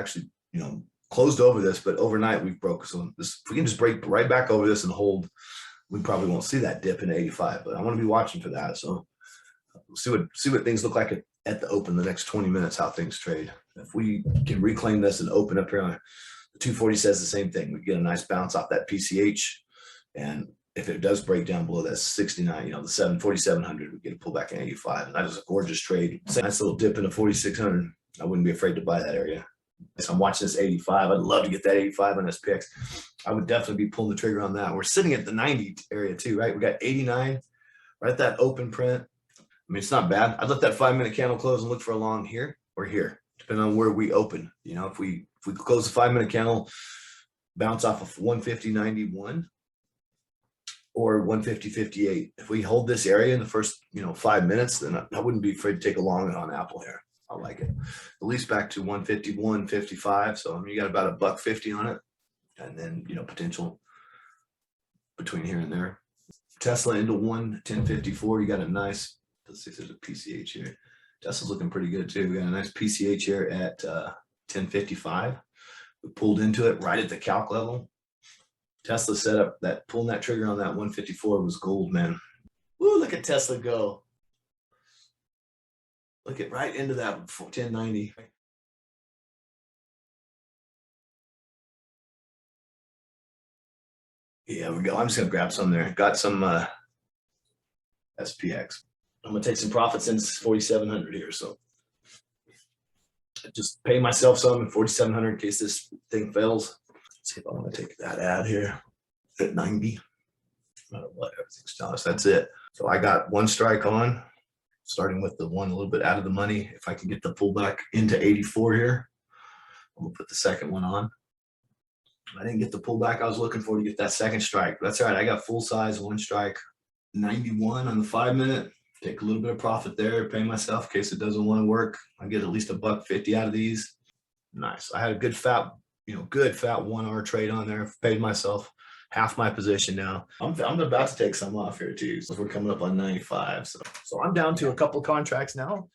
actually, closed over this, but overnight we've broke. So if we can just break right back over this and hold, we probably won't see that dip in 85, but I want to be watching for that. So we'll see what things look like at the open the next 20 minutes, how things trade. If we can reclaim this and open up here on the 240 says the same thing. We get a nice bounce off that PCH. And if it does break down below that 69, the 4700, we get a pullback in 85. And that is a gorgeous trade. It's a nice little dip into 4600. I wouldn't be afraid to buy that area. So I'm watching this 85. I'd love to get that 85 on SPX. I would definitely be pulling the trigger on that. We're sitting at the 90 area too, right? We got 89 right at that open print. I mean, it's not bad. I'd let that 5-minute candle close and look for a long here or here, depending on where we open. If we close the 5-minute candle, bounce off of 150.91 or 150.58. If we hold this area in the first 5 minutes, then I wouldn't be afraid to take a long on Apple here. I like it. At least back to 151.55. So I mean, you got about $1.50 on it, and then potential between here and there. Tesla into 110.54. You got a nice. Let's see if there's a PCH here. Tesla's looking pretty good too. We got a nice PCH here at 10.55. We pulled into it right at the calc level. Tesla set up that pulling that trigger on that 154 was gold, man. Woo! Look at Tesla go. Look at right into that 1090. Yeah, we go. I'm just gonna grab some there. Got some SPX. I'm gonna take some profits in 4,700 here. So just pay myself some in 4,700 in case this thing fails. Let's see if I want to take that ad here at 90. No matter what, everything's telling us that's it. So I got one strike on. Starting with the one a little bit out of the money. If I can get the pullback into 84 here, I'm gonna put the second one on. I didn't get the pullback I was looking for to get that second strike. That's all right. I got full size, one strike, 91 on the 5-minute. Take a little bit of profit there, pay myself in case it doesn't want to work. I get at least $1.50 out of these. Nice. I had a good fat 1 hour trade on there. Paid myself half my position now. I'm about to take some off here too. So we're coming up on 95. So I'm down to a couple contracts now.